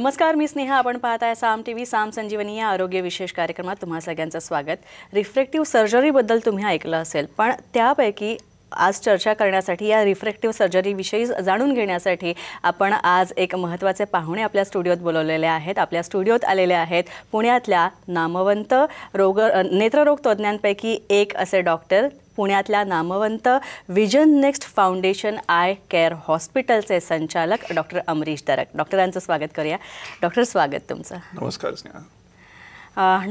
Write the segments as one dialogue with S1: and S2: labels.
S1: नमस्कार, मी स्नेहा. आपण पाहताय साम टीव्ही. साम संजीवनी या आरोग्य विशेष कार्यक्रमात तुम्हा सगळ्यांचं स्वागत. रिफ्रॅक्टिव्ह सर्जरीबद्दल तुम्ही ऐकलं असेल, पण त्यापैकी आज चर्चा करण्यासाठी या रिफ्रॅक्टिव्ह सर्जरीविषयी जाणून घेण्यासाठी आपण आज एक महत्त्वाचे पाहुणे आपल्या स्टुडिओत बोलवलेले आहेत. आपल्या स्टुडिओत आलेले आहेत पुण्यातल्या नामवंत नेत्ररोग तज्ज्ञांपैकी एक असे डॉक्टर, पुण्यातल्या नामवंत vision next foundation I care हॉस्पिटलचे संचालक डॉक्टर अमरीश दरक. डॉक्टरांचं स्वागत करूया. डॉक्टर, स्वागत तुमचं.
S2: नमस्कार स्नेहा.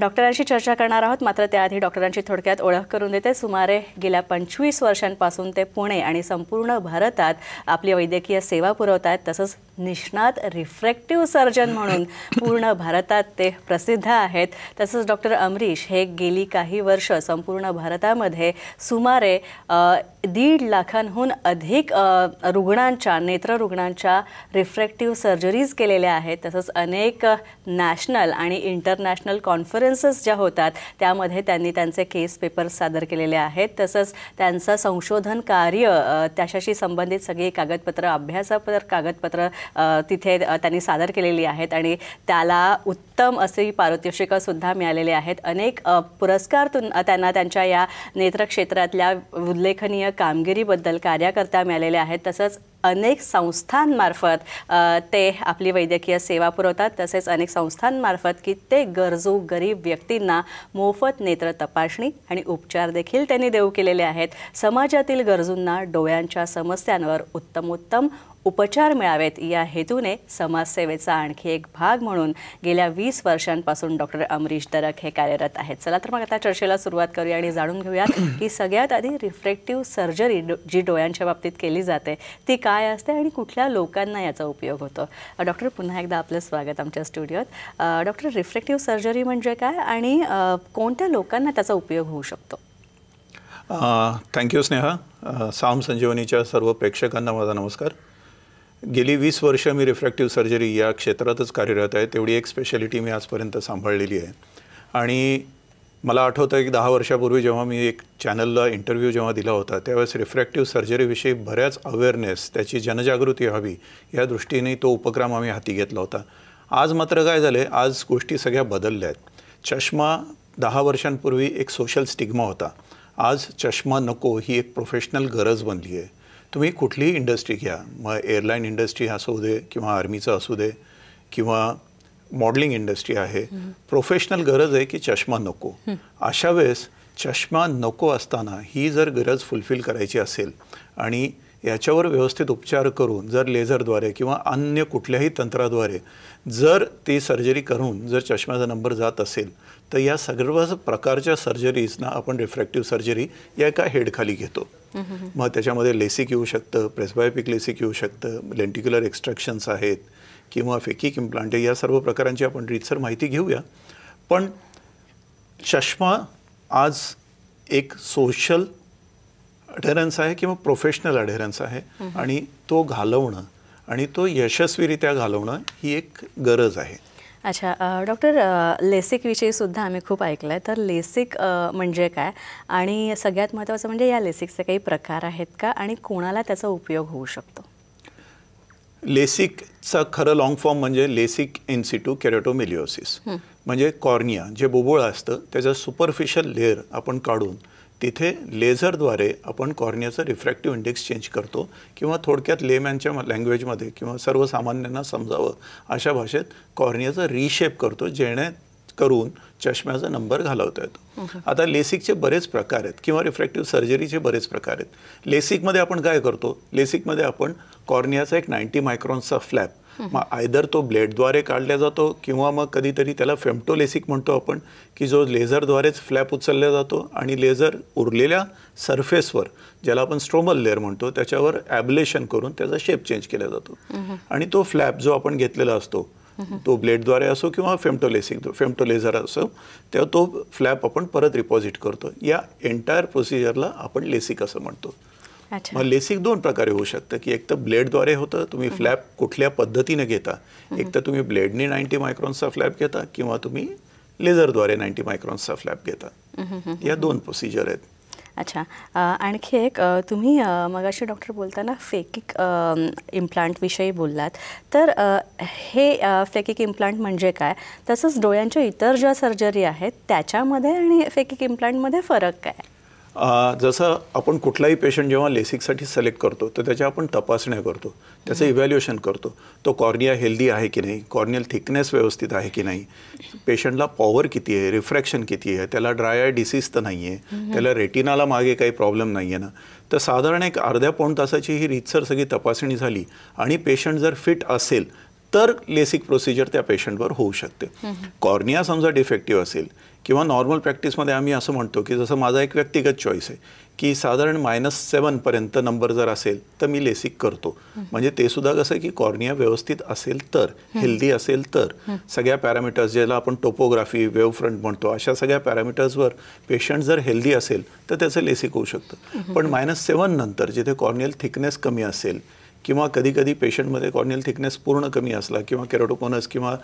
S1: डॉक्टरांशी चर्चा करणार आहोत, मात्र त्याआधी डॉक्टरांची थोडक्यात ओळख करून देते. सुमारे गेल्या 25 वर्षांपासून ते पुणे आणि संपूर्ण भारतात आपली वैद्यकीय सेवा पुरवत आहेत. तसंच निष्णात रिफ्रॅक्टिव्ह सर्जन म्हणून पूर्ण भारतात ते प्रसिद्ध आहेत. तसंच डॉक्टर अमरीश हे गेली काही वर्ष संपूर्ण भारतामध्ये सुमारे 1.5 लाखांहून अधिक रुग्णांच्या, नेत्ररुग्णांच्या रिफ्रॅक्टिव्ह सर्जरीज केलेल्या आहेत. तसंच अनेक नॅशनल आणि इंटरनॅशनल कॉन्फरन्सेस ज्या होतात त्यामध्ये त्यांनी त्यांचे केस पेपर्स सादर केलेले आहेत. तसंच त्यांचं संशोधन कार्य, त्याच्याशी संबंधित सगळी कागदपत्र, अभ्यासपर कागदपत्र तिथे त्यांनी सादर केलेली आहेत आणि त्याला उत्तम असे पारितोषिकंसुद्धा मिळालेले आहेत. अनेक पुरस्कार त्यांना त्यांच्या या नेत्रक्षेत्रातल्या उल्लेखनीय कामगिरीबद्दल कार्यकर्ता मिळालेले आहेत. तसंच अनेक संस्थांमार्फत ते आपली वैद्यकीय सेवा पुरवतात. तसेच अनेक संस्थांमार्फत की ते गरजू गरीब व्यक्तींना मोफत नेत्र तपासणी आणि उपचार देखील त्यांनी देऊ केलेले आहेत. समाजातील गरजूंना डोळ्यांच्या समस्यांवर उत्तमोत्तम उपचार मिळावेत या हेतूने समाजसेवेचा आणखी एक भाग म्हणून गेल्या 20 वर्षांपासून डॉक्टर अमरीश दरक हे कार्यरत आहेत. चला तर मग आता चर्चेला सुरुवात करूया आणि जाणून घेऊया की सगळ्यात आधी रिफ्रॅक्टिव्ह सर्जरी जी डोळ्यांच्या बाबतीत केली जाते ती काय असते आणि कुठल्या लोकांना याचा उपयोग होतो. डॉक्टर, पुन्हा एकदा आपलं स्वागत आमच्या स्टुडिओत. डॉक्टर, रिफ्रॅक्टिव्ह सर्जरी म्हणजे काय आणि कोणत्या लोकांना त्याचा उपयोग होऊ शकतो?
S2: थँक्यू स्नेहा. साम संजीवनीच्या सर्व प्रेक्षकांना माझा नमस्कार. गेली 20 वर्ष मी रिफ्रॅक्टिव्ह सर्जरी या क्षेत्रातच कार्यरत आहे. तेवढी एक स्पेशालिटी मी आजपर्यंत सांभाळलेली आहे. आणि मला आठवतं की 10 वर्षापूर्वी जेव्हा मी एक चॅनलला इंटरव्ह्यू जेव्हा दिला होता त्यावेळेस रिफ्रॅक्टिव्ह सर्जरीविषयी बऱ्याच अवेअरनेस, त्याची जनजागृती व्हावी या दृष्टीने तो उपक्रम आम्ही हाती घेतला होता. आज मात्र काय झालं आहे, आज गोष्टी सगळ्या बदलल्या आहेत. चष्मा 10 वर्षांपूर्वी एक सोशल स्टिग्मा होता. आज चष्मा नको ही एक प्रोफेशनल गरज बनली आहे. तुम्ही कुठलीही इंडस्ट्री घ्या, मग एअरलाईन इंडस्ट्री असू दे किंवा आर्मीचं असू दे किंवा मॉडेलिंग इंडस्ट्री आहे, प्रोफेशनल गरज आहे की चष्मा नको. अशा वेळेस चष्मा नको असताना ही जर गरज फुलफिल करायची असेल आणि याच्यावर व्यवस्थित उपचार करून जर लेझरद्वारे किंवा अन्य कुठल्याही तंत्राद्वारे जर ती सर्जरी करून जर चष्म्याचा नंबर जात असेल तर या सर्व प्रकारच्या सर्जरीजना आपण रिफ्रॅक्टिव्ह सर्जरी या एका हेडखाली घेतो. मग त्याच्यामध्ये लेसिक येऊ शकतं, प्रेस्बायोपिक लेसिक येऊ शकतं, लेंटिक्युलर एक्स्ट्रॅक्शन्स आहेत किंवा फेकिक इम्प्लांट आहे. या सर्व प्रकारांची आपण रीतसर माहिती घेऊया. पण चष्मा आज एक सोशल अढेरन्स आहे किंवा प्रोफेशनल अढेरन्स आहे आणि तो घालवणं आणि तो यशस्वीरित्या घालवणं ही एक गरज आहे.
S1: अच्छा डॉक्टर, लेसिकविषयी सुद्धा आम्ही खूप ऐकलं आहे. तर लेसिक म्हणजे काय आणि सगळ्यात महत्त्वाचं म्हणजे या लेसिकचे काही प्रकार आहेत का आणि कोणाला त्याचा उपयोग होऊ शकतो?
S2: लेसिकचा खरं लॉंग फॉर्म म्हणजे लेसिक इन सिटू केराटोमिलिओसिस. म्हणजे कॉर्निया जे बोबोळं असतं त्याचं सुपरफिशियल लेअर आपण काढून तिथे लेझरद्वारे आपण कॉर्नियाचं रिफ्रॅक्टिव्ह इंडेक्स चेंज करतो किंवा थोडक्यात लेमॅनच्या लँग्वेजमध्ये किंवा सर्वसामान्यांना समजावं अशा भाषेत कॉर्नियाचं रिशेप करतो, जेणेकरून चष्म्याचा नंबर घालवता येतो. आता लेसिकचे बरेच प्रकार आहेत किंवा रिफ्रॅक्टिव्ह सर्जरीचे बरेच प्रकार आहेत. लेसिकमध्ये आपण काय करतो, लेसिकमध्ये आपण कॉर्नियाचा एक 90 मायक्रॉन्सचा फ्लॅप, मग आयदर तो ब्लेडद्वारे काढला जातो किंवा मग कधीतरी त्याला फेम्टोलेसिक म्हणतो आपण, की जो लेझरद्वारेच फ्लॅप उचलला जातो आणि लेझर उरलेल्या सरफेसवर, ज्याला आपण स्ट्रोमल लेअर म्हणतो, त्याच्यावर ॲब्लेशन करून त्याचा शेप चेंज केला जातो. आणि तो फ्लॅप जो आपण घेतलेला असतो तो ब्लेडद्वारे असो किंवा फेम्टोलेझर असो, तेव्हा तो फ्लॅप आपण परत रिपॉझिट करतो. या एंटायर प्रोसिजरला आपण लेसिक असं म्हणतो. मग लेसिक 2 प्रकारे होऊ शकतं की एक तर ब्लेडद्वारे होतं, तुम्ही फ्लॅप कुठल्या पद्धतीने घेता, एक तर तुम्ही ब्लेडनी 90 मायक्रॉन्सचा फ्लॅप घेता किंवा तुम्ही लेझरद्वारे 90 मायक्रॉन्सचा फ्लॅप घेता. या 2 प्रोसिजर आहेत.
S1: अच्छा, आणखी एक तुम्ही मगाशी डॉक्टर बोलताना फेकिक इम्प्लांटविषयी बोललात, तर हे फेकिक इम्प्लांट म्हणजे काय, तसंच डोळ्यांच्या इतर ज्या सर्जरी आहेत त्याच्यामध्ये आणि फेकिक इम्प्लांटमध्ये फरक काय?
S2: जसं आपण कुठलाही पेशंट जेव्हा लेसिकसाठी सिलेक्ट करतो तर त्याच्या आपण तपासण्या करतो, त्याचं इव्हॅल्युएशन करतो. तो कॉर्निया हेल्दी आहे की नाही, कॉर्नियल थिकनेस व्यवस्थित आहे की नाही, पेशंटला पॉवर किती आहे, रिफ्रॅक्शन किती आहे, त्याला ड्राय आय डिसीज तर नाही आहे, त्याला रेटिनाला मागे काही प्रॉब्लेम नाही आहे ना. तर साधारण एक अर्ध्या पाऊण तासाची ही रीतसर सगळी तपासणी झाली आणि पेशंट जर फिट असेल तर लेसिक प्रोसिजर त्या पेशंटवर होऊ शकते. कॉर्निया समजा डिफेक्टिव्ह असेल किंवा नॉर्मल प्रॅक्टिसमध्ये आम्ही असं म्हणतो की जसं माझा एक व्यक्तिगत चॉईस आहे की साधारण -7 पर्यंत नंबर जर असेल तर मी लेसिक करतो. म्हणजे ते सुद्धा कसं की कॉर्निया व्यवस्थित असेल तर, हेल्दी असेल तर, सगळ्या पॅरामीटर्स ज्याला आपण टोपोग्राफी, वेव्ह फ्रंट म्हणतो, अशा सगळ्या पॅरामीटर्सवर पेशंट जर हेल्दी असेल तर त्याचं लेसिक होऊ शकतं. पण -7 नंतर जिथे कॉर्नियल थिकनेस कमी असेल किंवा कधीकधी पेशंटमध्ये कॉर्नियल थिकनेस पूर्ण कमी असला किंवा केरोटोकोनस किंवा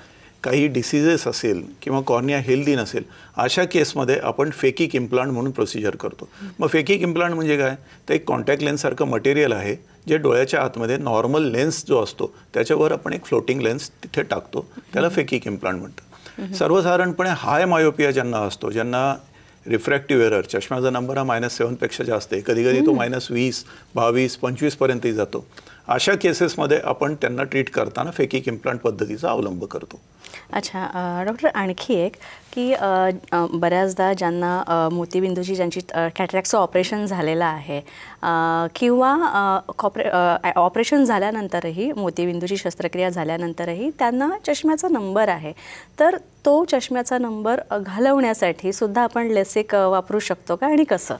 S2: काही डिसीजेस असेल किंवा कॉर्निया हेल्दी नसेल, अशा केसमध्ये आपण फेकिक इम्प्लांट म्हणून प्रोसिजर करतो. मग फेकिक इम्प्लांट म्हणजे काय, तर एक कॉन्टॅक्ट लेन्ससारखं मटेरियल आहे जे डोळ्याच्या आतमध्ये नॉर्मल लेन्स जो असतो त्याच्यावर आपण एक फ्लोटिंग लेन्स तिथे टाकतो, त्याला फेकिक इम्प्लांट म्हणतात. सर्वसाधारणपणे हाय मायोपिया ज्यांना असतो, ज्यांना रिफ्रॅक्टिव्ह एरर, चष्म्याचा नंबर हा -7 पेक्षा जास्त आहे, कधीकधी तो -20, 22, 25 पर्यंतही जातो, अशा केसेसमध्ये आपण त्यांना ट्रीट करताना फेकिक इम्प्लांट पद्धतीचा अवलंब करतो.
S1: अच्छा, डॉक्टर आणखी एक की बऱ्याचदा ज्यांना मोतीबिंदूची ज्यांची कॅटरॅक्टचं ऑपरेशन झालेलं आहे किंवा ऑपरेशन झाल्यानंतरही मोतीबिंदूची शस्त्रक्रिया झाल्यानंतरही त्यांना चष्म्याचा नंबर आहे, तर तो चष्म्याचा नंबर घालवण्यासाठी सुद्धा आपण लेसिक वापरू शकतो का आणि कसं?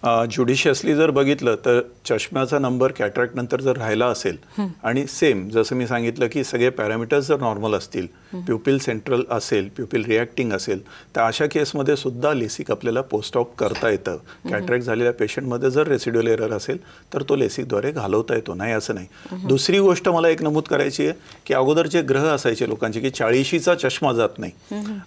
S2: ज्युडिशियसली जर बघितलं तर चष्म्याचा नंबर कॅटरॅक्ट नंतर जर राहिला असेल आणि सेम जसं मी सांगितलं की सगळे पॅरामीटर्स जर नॉर्मल असतील, प्युपिल सेंट्रल असेल, प्युपिल रिॲक्टिंग असेल, तर अशा केसमध्ये सुद्धा लेसिक आपल्याला पोस्ट ऑप करता येतं. कॅटरॅक्ट झालेल्या पेशंटमध्ये जर रेसिड्युअल एरर असेल तर तो लेसिकद्वारे घालवता येतो, नाही असं नाही. दुसरी गोष्ट मला एक नमूद करायची आहे की अगोदर जे ग्रह असायचे लोकांचे की 40शीचा चष्मा जात नाही,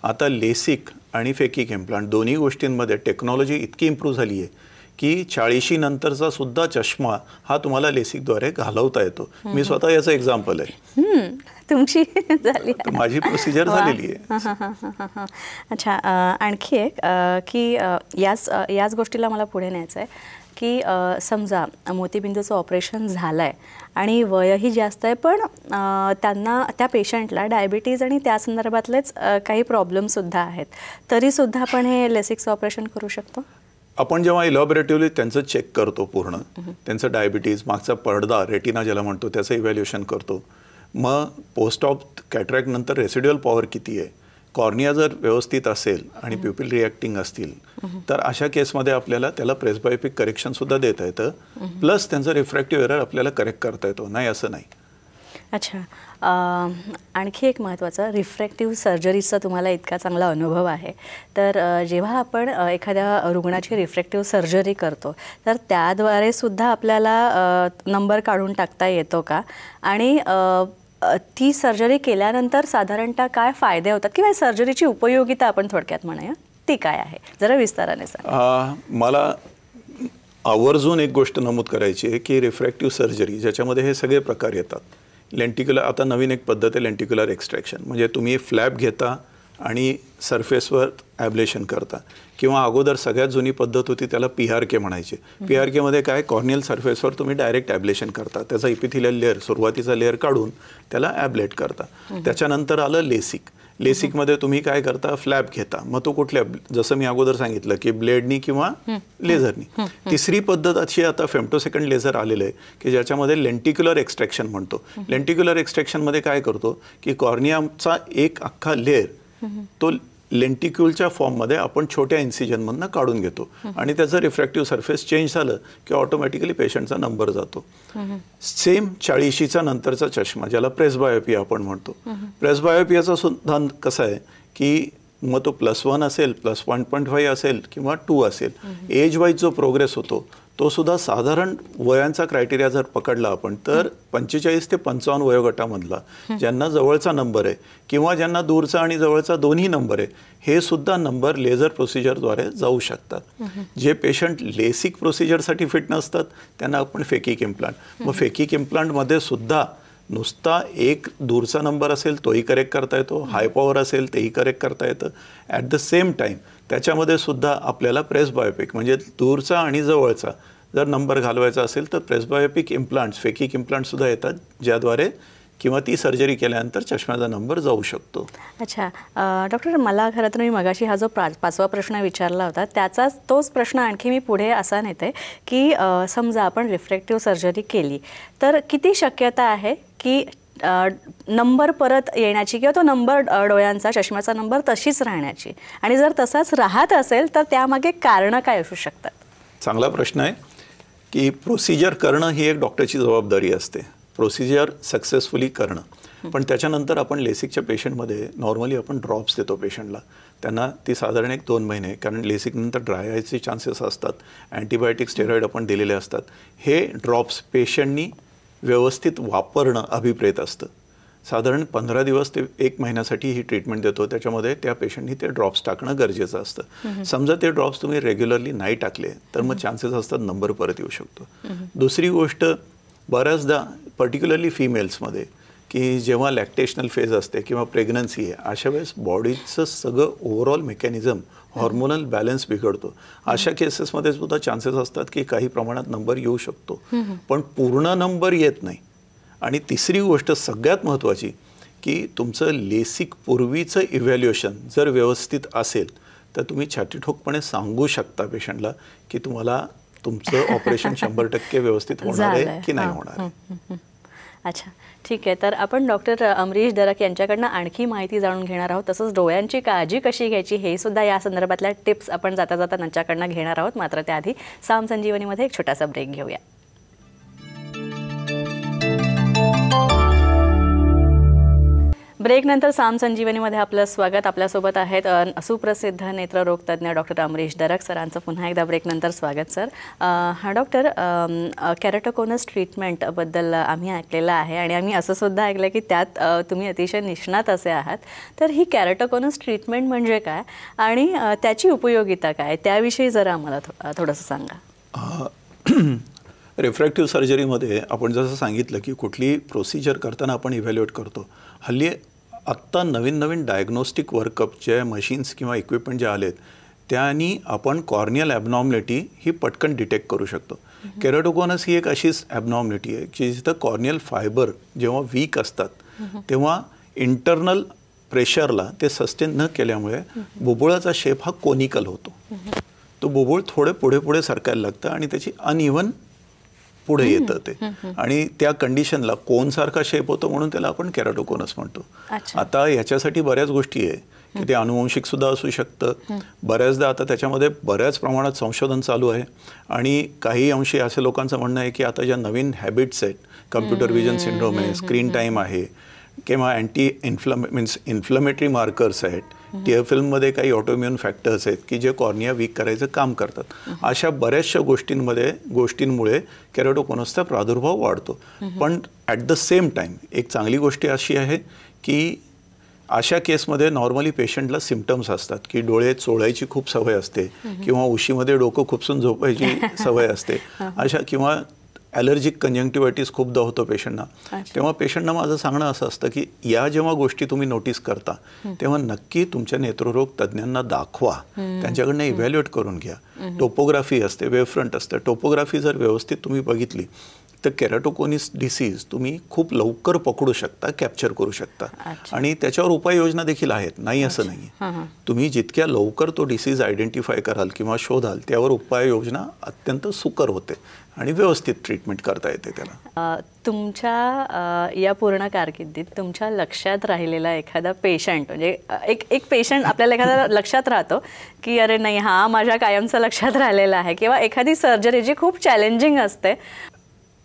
S2: आता लेसिक आणि फेकिक इम्प्लांट दोन्ही गोष्टींमध्ये टेक्नॉलॉजी इतकी इम्प्रूव्ह झाली आहे की 40शी नंतरचा सुद्धा चष्मा हा तुम्हाला लेसिकद्वारे घालवता येतो. मी स्वतः याचं एक्झाम्पल आहे.
S1: तुमची झाली,
S2: माझी प्रोसिजर झालेली आहे.
S1: अच्छा, आणखी एक की याच गोष्टीला मला पुढे न्यायचं आहे की समजा मोतीबिंदूचं ऑपरेशन झालं आहे आणि वयही जास्त आहे, पण त्यांना त्या पेशंटला डायबिटीज आणि त्या संदर्भातलेच काही प्रॉब्लेमसुद्धा आहेत, तरीसुद्धा आपण हे लेसिकचं ऑपरेशन करू शकतो?
S2: आपण जेव्हा इलॅबोरेटिव्हली त्यांचं चेक करतो, पूर्ण त्यांचं डायबिटीज, मागचा पडदा, रेटिना ज्याला म्हणतो, त्याचं इव्हॅल्युएशन करतो. मग पोस्ट ऑफ कॅटरॅक्ट नंतर रेसिड्युअल पॉवर किती आहे, कॉर्निया जर व्यवस्थित असेल आणि प्युपिल रिॲक्टिंग असतील तर अशा केसमध्ये आपल्याला त्याला प्रेस्बायोपिक करेक्शनसुद्धा देता येतं, प्लस त्यांचं रिफ्रॅक्टिव्ह एरर आपल्याला करेक्ट करता येतो, नाही असं नाही.
S1: अच्छा, आणखी एक महत्त्वाचं, रिफ्रॅक्टिव्ह सर्जरीचा तुम्हाला इतका चांगला अनुभव आहे, तर जेव्हा आपण एखाद्या रुग्णाची रिफ्रॅक्टिव्ह सर्जरी करतो तर त्याद्वारे सुद्धा आपल्याला नंबर काढून टाकता येतो का, आणि ती सर्जरी केल्यानंतर साधारणतः काय फायदे होतात किंवा सर्जरीची उपयोगिता आपण थोडक्यात म्हणूया ती काय आहे, जरा विस्ताराने सांगा.
S2: मला आवर्जून एक गोष्ट नमूद करायची आहे की रिफ्रॅक्टिव्ह सर्जरी ज्याच्यामध्ये हे सगळे प्रकार येतात. लेंटिक्युलर, आता नवीन एक पद्धत आहे लेंटिक्युलर एक्स्ट्रॅक्शन, म्हणजे तुम्ही फ्लॅप घेता आणि सरफेसवर ॲब्लेशन करता, किंवा अगोदर सगळ्यात जुनी पद्धत होती त्याला PRK म्हणायचे. PRKमध्ये काय, कॉर्नियल सरफेसवर तुम्ही डायरेक्ट ॲब्लेशन करता, त्याचा इपिथिलियल लेअर, सुरुवातीचा लेअर काढून त्याला ॲब्लेट करता. त्याच्यानंतर आलं लेसिक. लेसिकमध्ये तुम्ही काय करता, फ्लॅप घेता, मग तो कुठल्या, जसं मी अगोदर सांगितलं की ब्लेडनी किंवा लेझरनी. तिसरी पद्धत अशी आता फेम्टोसेकंड लेझर आलेलं आहे की ज्याच्यामध्ये लेंटिक्युलर एक्स्ट्रॅक्शन म्हणतो. लेंटिक्युलर एक्स्ट्रॅक्शनमध्ये काय करतो की कॉर्नियाचा एक अख्खा लेअर तो लेंटिक्युलच्या फॉर्ममध्ये आपण छोट्या इन्सिजनमधनं काढून घेतो आणि त्याचं रिफ्रॅक्टिव्ह सरफेस चेंज झालं की ऑटोमॅटिकली पेशंटचा नंबर जातो. सेम 40शीचा नंतरचा चष्मा ज्याला प्रेस्बायोपिया आपण म्हणतो. प्रेस्बायोपियाचा सुद्धा कसं आहे की मग तो +1 असेल, +1.5 असेल किंवा 2 असेल, एज वाईज जो प्रोग्रेस होतो तो सुद्धा साधारण वयांचा क्रायटेरिया जर पकडला आपण तर 45 ते 55 वयोगटामधला ज्यांना जवळचा नंबर आहे किंवा ज्यांना दूरचा आणि जवळचा दोन्ही नंबर आहे, हे सुद्धा नंबर लेझर प्रोसिजरद्वारे जाऊ शकतात. जे पेशंट लेसिक प्रोसिजरसाठी फिट नसतात त्यांना आपण फेकिक इम्प्लांट, मग फेकिक इम्प्लांटमध्ये सुद्धा नुसता एक दूरचा नंबर असेल तोही करेक्ट करता येतो, हाय पॉवर असेल तेही करेक्ट करता येतं. ॲट द सेम टाईम त्याच्यामध्ये सुद्धा आपल्याला प्रेसबायोपिक म्हणजे दूरचा आणि जवळचा जर नंबर घालवायचा असेल तर प्रेसबायोपिक इम्प्लांट्स, फेकिक इम्प्लांट्ससुद्धा येतात ज्याद्वारे किंवा ती सर्जरी केल्यानंतर चष्म्याचा नंबर जाऊ शकतो.
S1: अच्छा डॉक्टर, मला खरं तर मी मगाशी हा जो 5वा प्रश्न विचारला होता त्याचाच तोच प्रश्न आणखी मी पुढे असा नेते की समजा आपण रिफ्रॅक्टिव्ह सर्जरी केली तर किती शक्यता आहे की नंबर परत येण्याची किंवा तो नंबर डोळ्यांचा चष्म्याचा नंबर तशीच राहण्याची, आणि जर तसाच राहत असेल तर त्यामागे कारणं काय असू शकतात?
S2: चांगला प्रश्न आहे की प्रोसिजर करणं ही एक डॉक्टरची जबाबदारी असते, प्रोसिजर सक्सेसफुली करणं. पण त्याच्यानंतर आपण लेसिकच्या पेशंटमध्ये नॉर्मली आपण ड्रॉप्स देतो पेशंटला. त्यांना ती साधारण 1-2 महिने, कारण लेसिकनंतर ड्राय आयचे चान्सेस असतात, अँटीबायोटिक स्टेरॉइड आपण दिलेले असतात. हे ड्रॉप्स पेशंटनी व्यवस्थित वापरणं अभिप्रेत असतं. साधारण 15 दिवस ते 1 महिन्यासाठी ही ट्रीटमेंट देतो, त्याच्यामध्ये त्या पेशंटनी ते ड्रॉप्स टाकणं गरजेचं असतं. समजा ते ड्रॉप्स तुम्ही रेग्युलरली नाही टाकले तर मग चान्सेस असतात नंबर परत येऊ शकतो. दुसरी गोष्ट, बऱ्याचदा पर्टिक्युलरली फिमेल्समध्ये की जेव्हा लॅक्टेशनल फेज असते किंवा प्रेग्नन्सी आहे, अशा वेळेस बॉडीचं सगळं ओव्हरऑल मेकॅनिझम, हॉर्मोनल बॅलन्स बिघडतो. अशा केसेसमध्ये सुद्धा चान्सेस असतात की काही प्रमाणात नंबर येऊ शकतो, पण पूर्ण नंबर येत नाही. आणि तिसरी गोष्ट सगळ्यात महत्त्वाची की तुमचं लेसिक पूर्वीचं इव्हॅल्युएशन जर व्यवस्थित असेल तर तुम्ही छातीठोकपणे सांगू शकता पेशंटला की तुम्हाला तुमचं ऑपरेशन 100% व्यवस्थित होणार आहे की नाही होणार आहे.
S1: अच्छा, ठीक आहे. तर आपण डॉक्टर अमरीश दरक यांच्याकडनं आणखी माहिती जाणून घेणार आहोत. तसंच डोळ्यांची काळजी कशी घ्यायची हे सुद्धा या संदर्भातल्या टिप्स आपण जाता जाता त्यांच्याकडनं घेणार आहोत. मात्र त्याआधी साम संजीवनीमध्ये एक छोटासा ब्रेक घेऊया. ब्रेकनंतर साम संजीवनीमध्ये आपलं स्वागत. आपल्यासोबत आहेत सुप्रसिद्ध नेत्ररोग तज्ज्ञ डॉक्टर अमरीश दरक. सरांचं पुन्हा एकदा ब्रेकनंतर स्वागत सर. हा डॉक्टर, कॅरेटोकोनस ट्रीटमेंटबद्दल आम्ही ऐकलेलं आहे आणि आम्ही असं सुद्धा ऐकलं की त्यात तुम्ही अतिशय निष्णात असे आहात. तर ही कॅरेटोकोनस ट्रीटमेंट म्हणजे काय आणि त्याची उपयोगिता काय, त्याविषयी जरा आम्हाला थोडंसं सांगा.
S2: रिफ्रॅक्टिव्ह सर्जरीमध्ये आपण जसं सांगितलं की कुठली प्रोसिजर करताना आपण इव्हॅल्युएट करतो. हल्ली आत्ता नवीन डायग्नोस्टिक वर्कअप जे मशीन्स किंवा इक्विपमेंट जे आलेत त्यांनी आपण कॉर्नियल ॲबनॉर्मॅलिटी ही पटकन डिटेक्ट करू शकतो. केराटोकोनस ही एक अशीच ॲबनॉर्मॅलिटी आहे की जिथं कॉर्नियल फायबर जेव्हा वीक असतात तेव्हा इंटरनल प्रेशरला ते सस्टेन न केल्यामुळे बुबुळाचा शेप हा कोनिकल होतो. तो बुबुळ थोडे पुढे सरकायला लागतं आणि त्याची अनइव्हन पुढे येतं ते, आणि त्या कंडिशनला कोनसारखा शेप होतो म्हणून त्याला आपण केराटोकोनस म्हणतो. आता याच्यासाठी बऱ्याच गोष्टी आहे की ते अनुवंशिक सुद्धा असू शकतं. बऱ्याचदा आता त्याच्यामध्ये बऱ्याच प्रमाणात संशोधन चालू आहे आणि काही अंशी असे लोकांचं म्हणणं आहे की आता ज्या नवीन हॅबिट्स आहेत, कम्प्युटर विजन सिंड्रोम आहे, स्क्रीन टाईम आहे किंवा इन्फ्लमेटरी मार्कर्स आहेत, टिअर फिल्ममध्ये काही ऑटोइम्युन फॅक्टर्स आहेत की जे कॉर्निया वीक करायचं काम करतात. अशा बऱ्याचशा गोष्टींमुळे केराटोकोनसचा प्रादुर्भाव वाढतो. पण ॲट द सेम टाईम एक चांगली गोष्ट अशी आहे की अशा केसमध्ये नॉर्मली पेशंटला सिम्पटम्स असतात की डोळे चोळायची खूप सवय असते किंवा उशीमध्ये डोकं खुपसून झोपायची सवय असते अशा, किंवा ॲलर्जिक कंजंक्टिव्हायटिस खूपदा होतो पेशंटना. तेव्हा पेशंटना माझं सांगणं असं असतं की या जेव्हा गोष्टी तुम्ही नोटीस करता तेव्हा नक्की तुमच्या नेत्ररोग तज्ज्ञांना दाखवा, त्यांच्याकडनं इव्हॅल्युएट करून घ्या. टोपोग्राफी असते, वेवफ्रंट असते. टोपोग्राफी जर व्यवस्थित तुम्ही बघितली तर केराटोकोनिस डिसीज तुम्ही खूप लवकर पकडू शकता, कॅप्चर करू शकता आणि त्याच्यावर उपाययोजना देखील आहेत, नाही असं नाही. तुम्ही जितक्या लवकर तो डिसीज आयडेंटिफाय कराल किंवा शोधाल त्यावर उपाययोजना अत्यंत सुकर होते आणि व्यवस्थित ट्रीटमेंट करता येते त्याला.
S1: तुमच्या या पूर्ण कारकिर्दीत तुमच्या लक्षात राहिलेला एखादा पेशंट, म्हणजे एक पेशंट आपल्याला एखादा लक्षात राहतो की अरे नाही हा माझ्या कायमचा लक्षात राहिलेला आहे, किंवा एखादी सर्जरी जी खूप चॅलेंजिंग असते.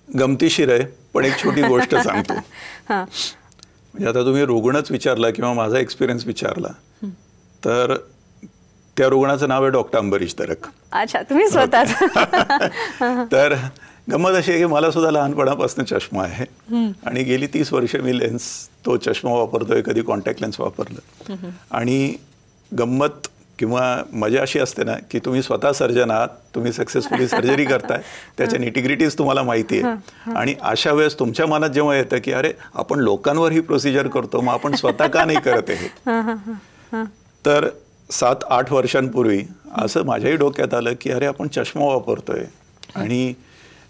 S2: गमतीशीर आहे पण एक छोटी गोष्ट सांगतो. म्हणजे आता तुम्ही रुग्णच विचारला किंवा माझा एक्सपिरियन्स विचारला तर त्या रुग्णाचं नाव आहे डॉक्टर अंबरीश दरक.
S1: अच्छा, तुम्ही स्वतःच.
S2: तर गंमत अशी आहे की मला सुद्धा लहानपणापासून चष्मा आहे आणि गेली 30 वर्ष मी लेन्स, तो चष्मा वापरतोय, कधी कॉन्टॅक्ट लेन्स वापरलं. आणि गंमत किंवा मजा अशी असते ना की तुम्ही स्वतः सर्जन आहात, तुम्ही सक्सेसफुली सर्जरी करताय, त्याच्या निटिग्रिटीज तुम्हाला माहिती आहे. आणि अशा वेळेस तुमच्या मनात जेव्हा येतं की अरे आपण लोकांवर ही प्रोसिजर करतो, मग आपण स्वतः का नाही करत आहे. तर 7-8 वर्षांपूर्वी असं माझ्याही डोक्यात आलं की अरे आपण चष्मा वापरतोय. आणि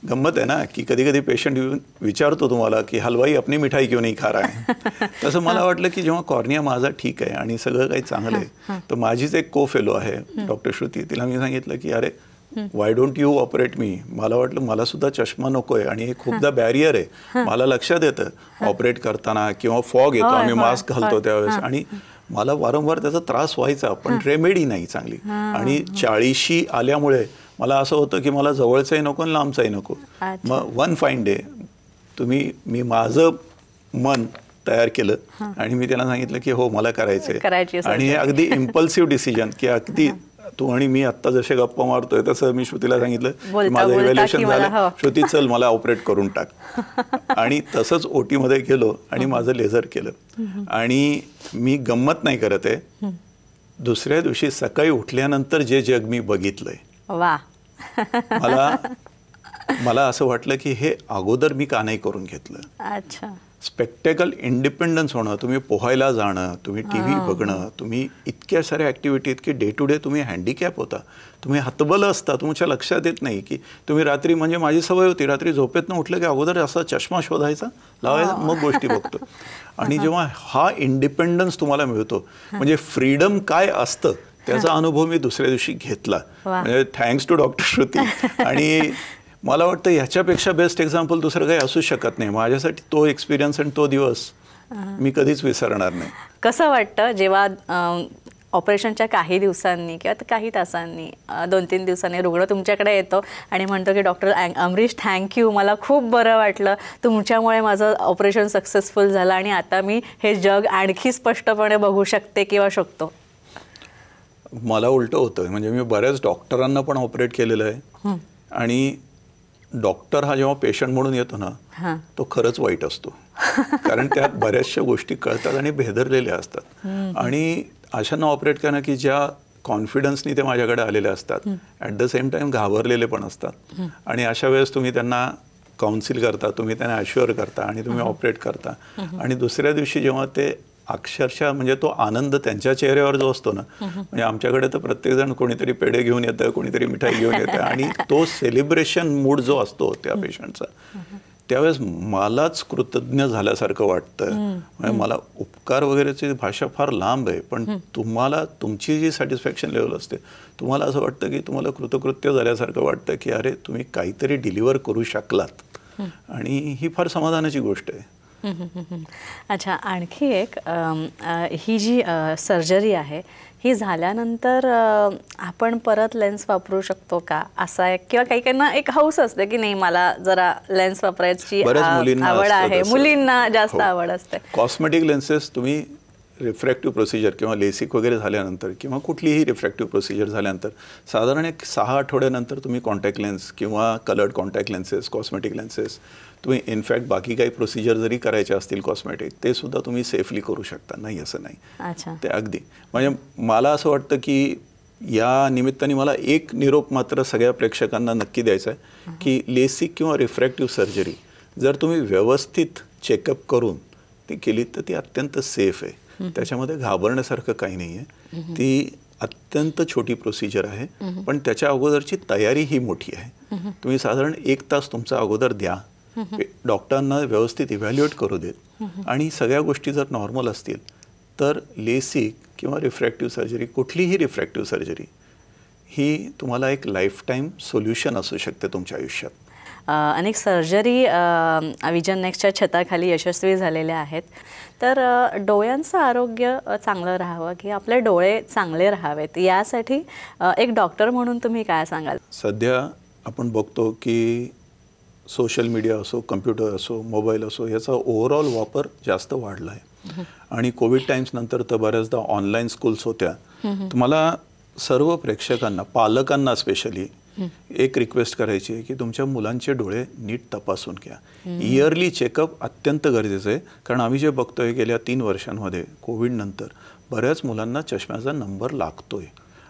S2: गंमत आहे ना की कधी कधी पेशंट येऊन विचारतो तुम्हाला की हलवाई अपनी मिठाई क्यों नहीं खा रहा है. तसं मला वाटलं की जेव्हा कॉर्निया माझा ठीक आहे आणि सगळं काही चांगलं आहे, तर माझीच एक को फेलो आहे डॉक्टर श्रुती, तिला मी सांगितलं की अरे वाय डोंट यू ऑपरेट मी. मला वाटलं मला सुद्धा चष्मा नको आहे आणि हे खूपदा बॅरियर आहे. मला लक्षात येतं ऑपरेट करताना किंवा फॉग येतो, आम्ही मास्क घालतो त्यावेळेस, आणि मला वारंवार त्याचा त्रास व्हायचा, पण रेमेडी नाही चांगली. आणि 40शी आल्यामुळे मला असं होतं की मला जवळचंही नको आणि लांबचंही नको. मग वन फाईन डे मी माझं मन तयार केलं आणि मी त्यांना सांगितलं की हो मला करायचंय. आणि हे अगदी इम्पल्सिव्ह डिसिजन की अगदी तू आणि मी आत्ता जसे गप्पा मारतोय तसं मी श्रुतीला सांगितलं माझं इव्हॅल्युएशन झालं, श्रुती चल मला ऑपरेट करून टाक. आणि तसंच OT मध्ये गेलो आणि माझं लेझर केलं. आणि मी गंमत नाही करत आहे, दुसऱ्या दिवशी सकाळी उठल्यानंतर जे जग मी बघितलंय,
S1: वा,
S2: मला असं वाटलं की हे अगोदर मी का नाही करून घेतलं.
S1: अच्छा,
S2: स्पेक्टेकल इंडिपेंडन्स होणं, तुम्ही पोहायला जाणं, तुम्ही TV बघणं, तुम्ही इतक्या साऱ्या ॲक्टिव्हिटी, इतकी डे टू डे तुम्ही हँडिकॅप होता, तुम्ही हतबल असता, तुमच्या लक्षात येत नाही की तुम्ही रात्री, म्हणजे माझी सवय होती रात्री झोपेतनं उठलं की अगोदर असा चष्मा शोधायचा, लावायचा, मग गोष्टी बघतो. आणि जेव्हा हा इंडिपेंडन्स तुम्हाला मिळतो, म्हणजे फ्रीडम काय असतं त्याचा अनुभव मी दुसऱ्या दिवशी घेतला. म्हणजे थँक्स टू डॉक्टर श्रुती. आणि मला वाटतं ह्याच्यापेक्षा बेस्ट एक्झाम्पल दुसरं काही असू शकत नाही. माझ्यासाठी तो एक्सपिरियन्स आणि तो दिवस मी कधीच विसरणार नाही.
S1: कसं वाटतं जेव्हा ऑपरेशनच्या काही दिवसांनी किंवा काही तासांनी 2-3 दिवसांनी रुग्ण तुमच्याकडे येतो आणि म्हणतो की डॉक्टर अमरीश थँक्यू, मला खूप बरं वाटलं, तुमच्यामुळे माझं ऑपरेशन सक्सेसफुल झालं आणि आता मी हे जग आणखी स्पष्टपणे बघू शकते किंवा शकतो.
S2: मला उलटं होतं, म्हणजे मी बऱ्याच डॉक्टरांना पण ऑपरेट केलेलं आहे. आणि डॉक्टर हा जेव्हा पेशंट म्हणून येतो ना, तो खरंच वाईट असतो. कारण त्यात बऱ्याचशा गोष्टी कळतात आणि भेदरलेल्या असतात. आणि अशांना ऑपरेट करणं की ज्या कॉन्फिडन्सनी ते माझ्याकडे आलेले असतात, ॲट द सेम टाईम घाबरलेले पण असतात. आणि अशा वेळेस तुम्ही त्यांना काउन्सिल करता, तुम्ही त्यांना ॲश्युअर करता आणि तुम्ही ऑपरेट करता. आणि दुसऱ्या दिवशी जेव्हा ते अक्षरशः, म्हणजे तो आनंद त्यांच्या चेहऱ्यावर जो असतो ना, म्हणजे आमच्याकडे तर प्रत्येकजण कोणीतरी पेढे घेऊन येतं, कोणीतरी मिठाई घेऊन येतं. आणि तो सेलिब्रेशन मूड जो असतो त्या पेशंटचा, त्यावेळेस मलाच कृतज्ञ झाल्यासारखं वाटतं. म्हणजे मला उपकार वगैरेची भाषा फार लांब आहे, पण तुम्हाला तुमची जी सॅटिस्फॅक्शन लेवल असते, तुम्हाला असं वाटतं की तुम्हाला कृतकृत्य झाल्यासारखं वाटतं की अरे तुम्ही काहीतरी डिलिव्हर करू शकलात. आणि ही फार समाधानाची गोष्ट आहे.
S1: अच्छा, आणखी एक, ही जी सर्जरी आहे ही झाल्यानंतर आपण परत लेन्स वापरू शकतो का, असा एक, किंवा काही काहींना एक हौस असते की नाही मला जरा लेन्स वापरायची आवड आहे, मुलींना जास्त आवड असते.
S2: कॉस्मेटिक लेन्सेस तुम्ही रिफ्रॅक्टिव्ह प्रोसिजर किंवा लेसिक वगैरे झाल्यानंतर किंवा कुठलीही रिफ्रॅक्टिव्ह प्रोसिजर झाल्यानंतर साधारण एक 6 आठवड्यानंतर तुम्ही कॉन्टॅक्ट लेन्स किंवा coloured contact lenses, cosmetic lenses, तुम्ही इनफॅक्ट बाकी काही प्रोसिजर जरी करायचे असतील कॉस्मेटिक, ते सुद्धा तुम्ही सेफली करू शकता. नाही असं नाही.
S1: अच्छा,
S2: ते अगदी, म्हणजे मला असं वाटतं की या निमित्ताने मला एक निरोप मात्र सगळ्या प्रेक्षकांना नक्की द्यायचा आहे की लेसिक किंवा रिफ्रॅक्टिव्ह सर्जरी जर तुम्ही व्यवस्थित चेकअप करून ती केली तर ती अत्यंत सेफ आहे. त्याच्यामध्ये घाबरण्यासारखं काही नाही आहे. ती अत्यंत छोटी प्रोसिजर आहे, पण त्याच्या अगोदरची तयारी ही मोठी आहे. तुम्ही साधारण 1 तास तुमचा अगोदर द्या, डॉक्टरांना व्यवस्थित इव्हॅल्युएट करू देत, आणि सगळ्या गोष्टी जर नॉर्मल असतील तर लेसिक किंवा रिफ्रॅक्टिव्ह सर्जरी, कुठलीही रिफ्रॅक्टिव्ह सर्जरी ही तुम्हाला एक लाईफटाईम सोल्युशन असू शकते तुमच्या आयुष्यात.
S1: अनेक सर्जरी विजन नेक्स्टच्या छताखाली यशस्वी झालेल्या आहेत. तर डोळ्यांचं आरोग्य चांगलं राहावं की आपले डोळे चांगले राहावेत, यासाठी एक डॉक्टर म्हणून तुम्ही काय सांगाल?
S2: सध्या आपण बघतो की सोशल मीडिया असो, कम्प्युटर असो, मोबाईल असो, याचा ओव्हरऑल वापर जास्त वाढला आहे. आणि कोविड टाईम्स नंतर तर बऱ्याचदा ऑनलाईन स्कूल्स होत्या, तुम्हाला सर्व प्रेक्षकांना, पालकांना स्पेशली एक रिक्वेस्ट करायची आहे की तुमच्या मुलांचे डोळे नीट तपासून घ्या. इयरली चेकअप अत्यंत गरजेचं आहे. कारण आम्ही जे बघतोय गेल्या 3 वर्षांमध्ये कोविड नंतर बऱ्याच मुलांना चष्म्याचा नंबर लागतोय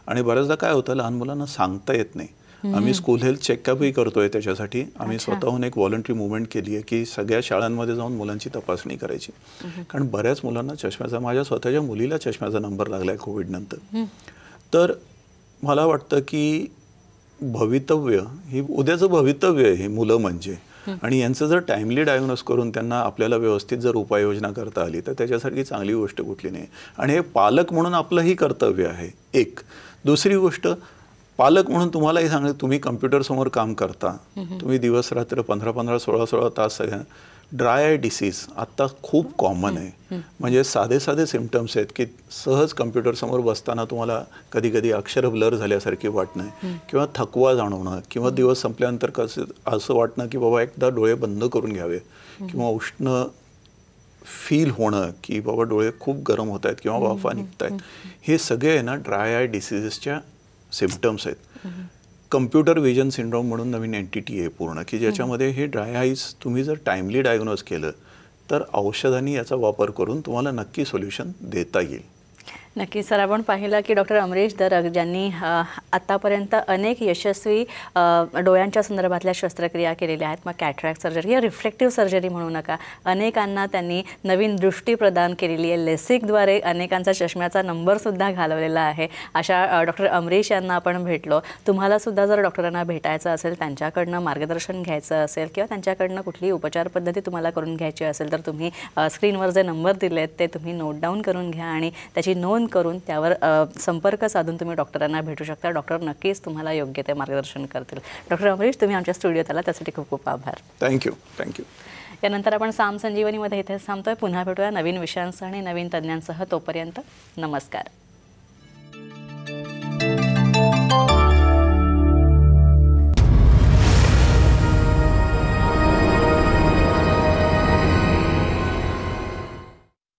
S2: आणि बऱ्याचदा काय होतं, लहान मुलांना सांगता येत नाही. आम्ही स्कूल हेल्थ चेकअपही करतोय. त्याच्यासाठी आम्ही स्वतःहून एक व्हॉलंटरी मुवमेंट केली आहे की सगळ्या शाळांमध्ये जाऊन मुलांची तपासणी करायची. कारण बऱ्याच मुलांना चष्म्याचा, माझ्या स्वतःच्या मुलीला चष्म्याचा नंबर लागला आहे कोविड नंतर. तर मला वाटतं की भवितव्य ही उद्याचं भवितव्य आहे हे मुलं म्हणजे, आणि यांचं जर टाइमली डायग्नोस करून त्यांना आपल्याला व्यवस्थित जर उपाययोजना करता आली तर त्याच्यासारखी चांगली गोष्ट कुठली नाही. आणि हे पालक म्हणून आपलंही कर्तव्य आहे. एक दुसरी गोष्ट, पालक म्हणून तुम्हालाही सांगेल, तुम्ही कम्प्युटरसमोर काम करता, तुम्ही दिवस रात्र 15-15, 16-16 तास सगळ्या ड्राय आय डिसीज आत्ता खूप कॉमन आहे. म्हणजे साधे साधे सिम्पटम्स आहेत की सहज कम्प्युटरसमोर बसताना तुम्हाला कधी कधी अक्षर ब्लर झाल्यासारखी वाटणं किंवा थकवा जाणवणं किंवा दिवस संपल्यानंतर असं वाटणं की बाबा एकदा डोळे बंद करून घ्यावे किंवा उष्ण फील होणं की बाबा डोळे खूप गरम होत आहेत किंवा वाफा निघत आहेत. हे सगळे आहे ना ड्राय आय डिसीजेसच्या सिम्पटम्स आहेत. कम्प्युटर विजन सिंड्रोम म्हणून नवीन एंटिटी आहे पूर्ण, की ज्याच्यामध्ये हे ड्राय आईज तुम्ही जर टाइमली डायग्नोज केलं तर औषधांनी याचा वापर करून तुम्हाला नक्की सोल्युशन देता येईल.
S1: नक्की सर, आपण पाहिलं की डॉक्टर अमरीश दरग ज्यांनी आतापर्यंत अनेक यशस्वी डोळ्यांच्या संदर्भातल्या शस्त्रक्रिया केलेल्या आहेत, मग कॅटरॅक्ट सर्जरी या रिफ्लेक्टिव्ह सर्जरी म्हणू नका, अनेकांना त्यांनी नवीन दृष्टी प्रदान केलेली आहे. लेसिकद्वारे अनेकांचा चष्म्याचा नंबरसुद्धा घालवलेला आहे. अशा डॉक्टर अमरीश यांना आपण भेटलो. तुम्हालासुद्धा जर डॉक्टरांना भेटायचं असेल, त्यांच्याकडनं मार्गदर्शन घ्यायचं असेल किंवा त्यांच्याकडनं कुठलीही उपचार पद्धती तुम्हाला करून घ्यायची असेल तर तुम्ही स्क्रीनवर जे नंबर दिलेत ते तुम्ही नोट डाऊन करून घ्या आणि त्याची नोंद करून त्यावर संपर्क साधून तुम्ही डॉक्टरांना भेटू शकता. डॉक्टर नक्कीच तुम्हाला योग्य ते मार्गदर्शन करतील. डॉक्टर अमरीश, तुम्ही आमच्या स्टुडिओत आला त्यासाठी खूप खूप आभार.
S2: थँक्यू. थँक्यू.
S1: यानंतर आपण साम संजीवनीमध्ये इथेच थांबतोय. पुन्हा भेटूया नवीन विषयांसह आणि नवीन तज्ज्ञांसह. तोपर्यंत नमस्कार.